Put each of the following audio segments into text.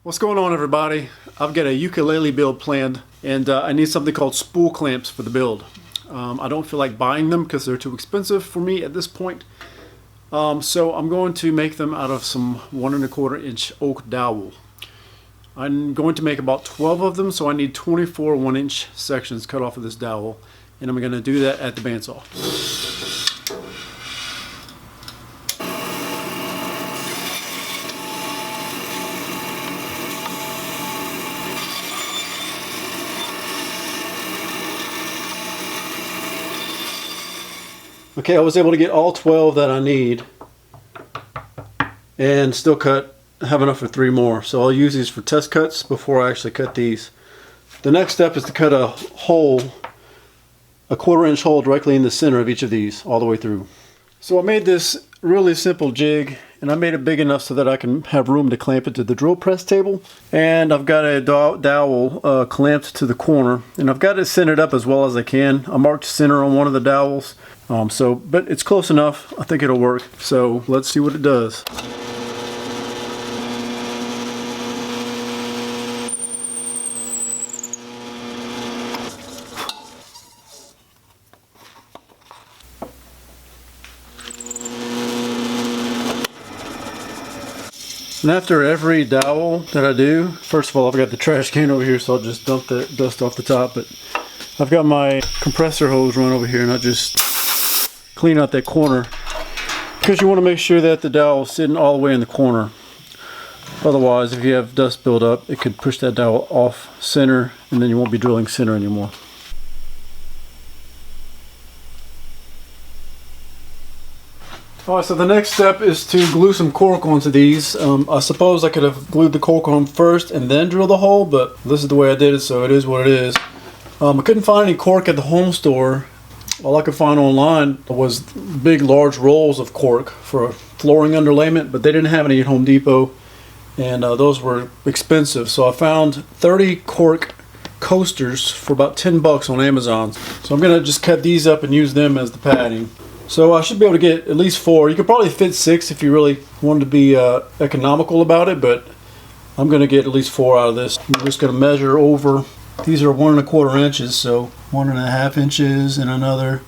What's going on, everybody? I've got a ukulele build planned, and I need something called spool clamps for the build. I don't feel like buying them because they're too expensive for me at this point. So I'm going to make them out of some 1 1/4 inch oak dowel. I'm going to make about 12 of them, so I need 24 1-inch sections cut off of this dowel, and I'm going to do that at the bandsaw. Okay, I was able to get all 12 that I need and still have enough for 3 more. So I'll use these for test cuts before I actually cut these. The next step is to cut a hole, a 1/4 inch hole directly in the center of each of these all the way through. So I made this really simple jig, and I made it big enough so that I can have room to clamp it to the drill press table. And I've got a dowel clamped to the corner, and I've got it centered up as well as I can. I marked center on one of the dowels. But it's close enough. I think it'll work. So let's see what it does. And after every dowel that I do, first of all, I've got the trash can over here, so I'll just dump the dust off the top. But I've got my compressor hose run over here, and I just clean out that corner, because you want to make sure that the dowel is sitting all the way in the corner. Otherwise, if you have dust build up, it could push that dowel off center, and then you won't be drilling center anymore. Alright, so the next step is to glue some cork onto these. I suppose I could have glued the cork on first and then drill the hole, but this is the way I did it, so it is what it is. I couldn't find any cork at the home store. All I could find online was big, large rolls of cork for flooring underlayment, but they didn't have any at Home Depot, and those were expensive. So I found 30 cork coasters for about 10 bucks on Amazon. So I'm going to just cut these up and use them as the padding. So I should be able to get at least 4. You could probably fit 6 if you really wanted to be economical about it, but I'm going to get at least 4 out of this. I'm just going to measure over. These are 1 1/4 inches, so 1 1/2 inches and another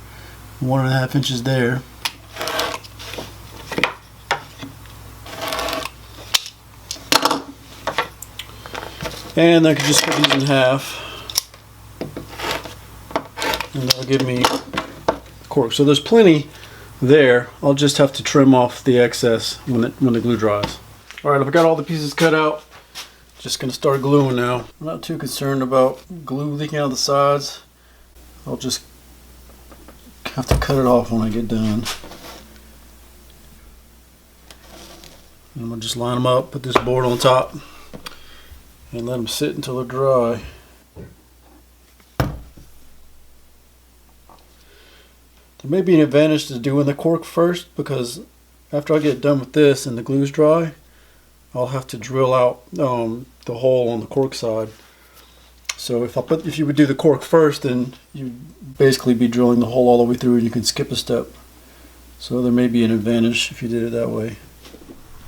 1 1/2 inches there. And I could just cut these in half, and that'll give me cork. So there's plenty there. I'll just have to trim off the excess when the glue dries. Alright, I've got all the pieces cut out. Just going to start gluing now. I'm not too concerned about glue leaking out of the sides. I'll just have to cut it off when I get done. And I'm going to just line them up, put this board on top, and let them sit until they're dry. There may be an advantage to doing the cork first, because after I get done with this and the glue's dry, I'll have to drill out the hole on the cork side. So if you would do the cork first, then you'd basically be drilling the hole all the way through, and you can skip a step. So there may be an advantage if you did it that way.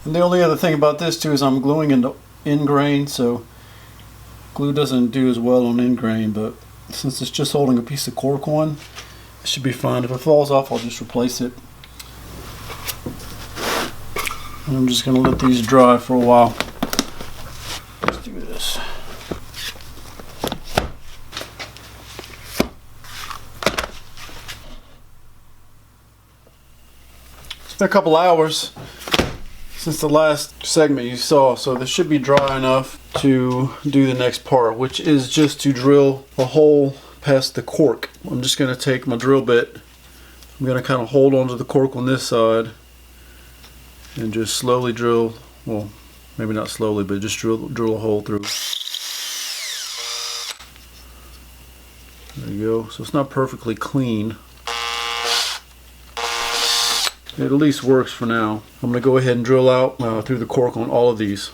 And the only other thing about this too is I'm gluing into end grain, so glue doesn't do as well on end grain, but since it's just holding a piece of cork on, it should be fine. If it falls off, I'll just replace it. And I'm just going to let these dry for a while. Let's do this. It's been a couple hours since the last segment you saw, so this should be dry enough to do the next part, which is just to drill a hole past the cork. I'm just going to take my drill bit. I'm going to kind of hold onto the cork on this side and just slowly drill, well, maybe not slowly, but just drill a hole through. There you go. So it's not perfectly clean. It at least works for now. I'm going to go ahead and drill out through the cork on all of these.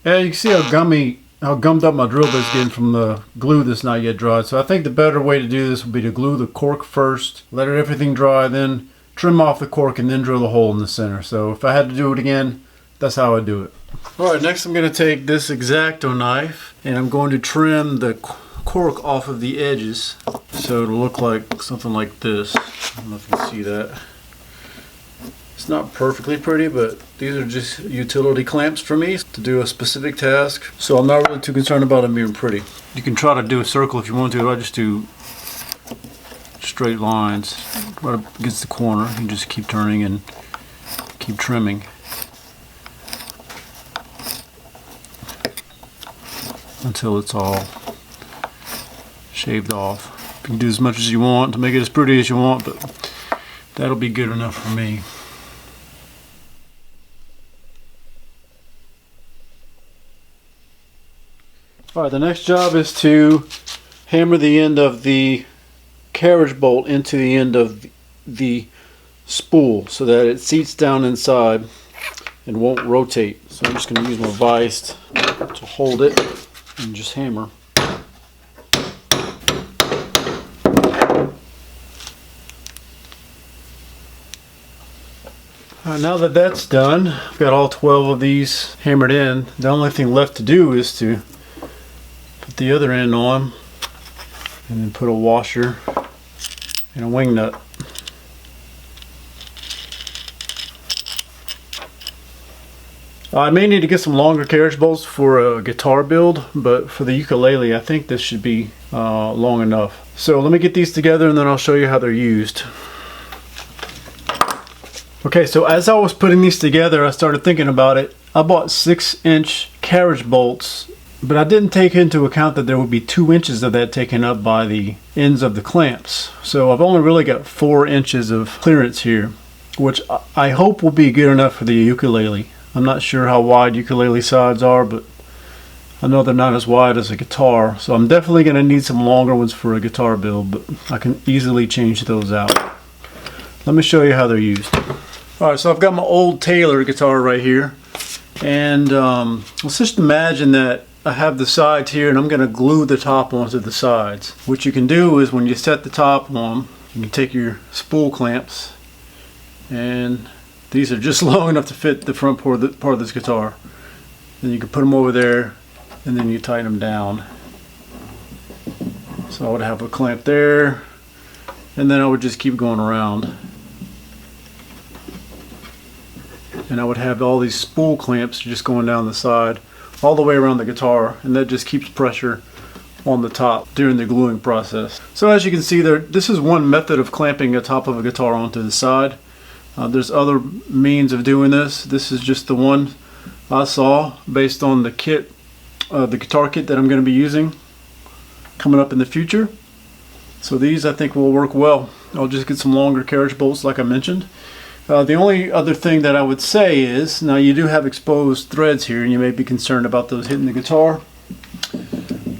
And you can see how gummed up my drill bit's getting from the glue that's not yet dried. So I think the better way to do this would be to glue the cork first, let everything dry, then trim off the cork, and then drill the hole in the center. So if I had to do it again, that's how I do it. Alright, next I'm going to take this X-Acto knife and I'm going to trim the cork off of the edges so it'll look like something like this. I don't know if you can see that. It's not perfectly pretty, but these are just utility clamps for me to do a specific task, so I'm not really too concerned about them being pretty. You can try to do a circle if you want to. I just do straight lines right up against the corner. You just keep turning and keep trimming until it's all shaved off. You can do as much as you want to make it as pretty as you want, but that'll be good enough for me. Alright, the next job is to hammer the end of the carriage bolt into the end of the spool so that it seats down inside and won't rotate. So I'm just going to use my vise to hold it and just hammer. Now that that's done, I've got all 12 of these hammered in. The only thing left to do is to put the other end on and then put a washer and a wing nut. I may need to get some longer carriage bolts for a guitar build, but for the ukulele I think this should be long enough. So let me get these together and then I'll show you how they're used. Okay, so as I was putting these together I started thinking about it. I bought 6-inch carriage bolts, but I didn't take into account that there would be 2 inches of that taken up by the ends of the clamps. So I've only really got 4 inches of clearance here, which I hope will be good enough for the ukulele. I'm not sure how wide ukulele sides are, but I know they're not as wide as a guitar. So I'm definitely going to need some longer ones for a guitar build, but I can easily change those out. Let me show you how they're used. Alright, so I've got my old Taylor guitar right here. And let's just imagine that I have the sides here and I'm going to glue the top onto the sides. What you can do is when you set the top on, you can take your spool clamps, and these are just long enough to fit the front part of this guitar. Then you can put them over there and then you tighten them down. So I would have a clamp there and then I would just keep going around. And I would have all these spool clamps just going down the side all the way around the guitar, and that just keeps pressure on the top during the gluing process. So as you can see there, this is one method of clamping the top of a guitar onto the side. There's other means of doing this. This is just the one I saw based on the kit, the guitar kit that I'm going to be using coming up in the future. So these I think will work well. I'll just get some longer carriage bolts like I mentioned. The only other thing that I would say is, now you do have exposed threads here and you may be concerned about those hitting the guitar.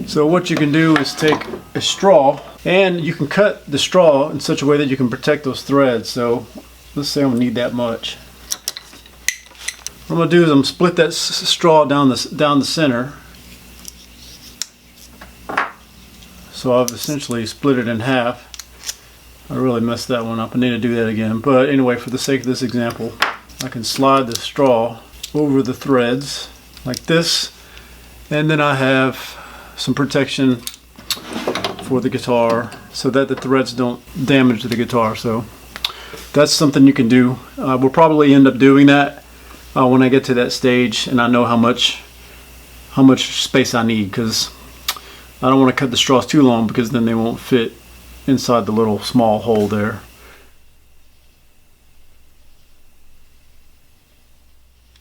So what you can do is take a straw and you can cut the straw in such a way that you can protect those threads. So let's say I'm going to need that much. What I'm going to do is I'm going to split that straw down the center. So I've essentially split it in half. I really messed that one up. I need to do that again. But anyway, for the sake of this example, I can slide the straw over the threads like this, and then I have some protection for the guitar so that the threads don't damage the guitar. So that's something you can do. We'll probably end up doing that when I get to that stage and I know how much space I need, because I don't want to cut the straws too long because then they won't fit inside the little small hole there.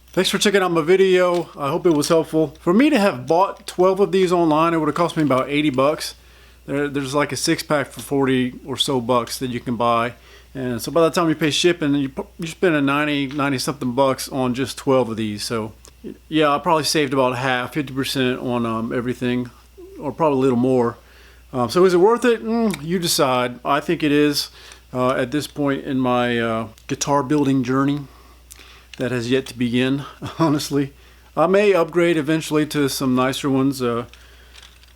Thanks for checking out my video. I hope it was helpful. For me to have bought 12 of these online, it would have cost me about 80 bucks. There's like a 6-pack for 40 or so bucks that you can buy. And so by the time you pay shipping, you're spending 90 something bucks on just 12 of these. So yeah, I probably saved about half, 50% on everything, or probably a little more. So is it worth it? You decide. I think it is at this point in my guitar building journey that has yet to begin, honestly. I may upgrade eventually to some nicer ones,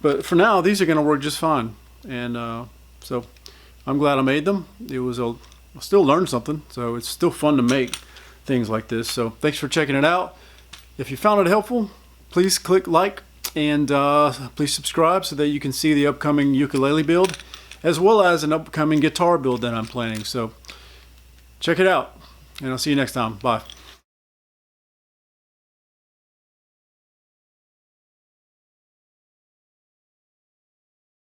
but for now these are going to work just fine. And so I'm glad I made them. I still learned something, so it's still fun to make things like this. So thanks for checking it out. If you found it helpful, please click like and please subscribe so that you can see the upcoming ukulele build as well as an upcoming guitar build that I'm planning. So check it out, and I'll see you next time. Bye.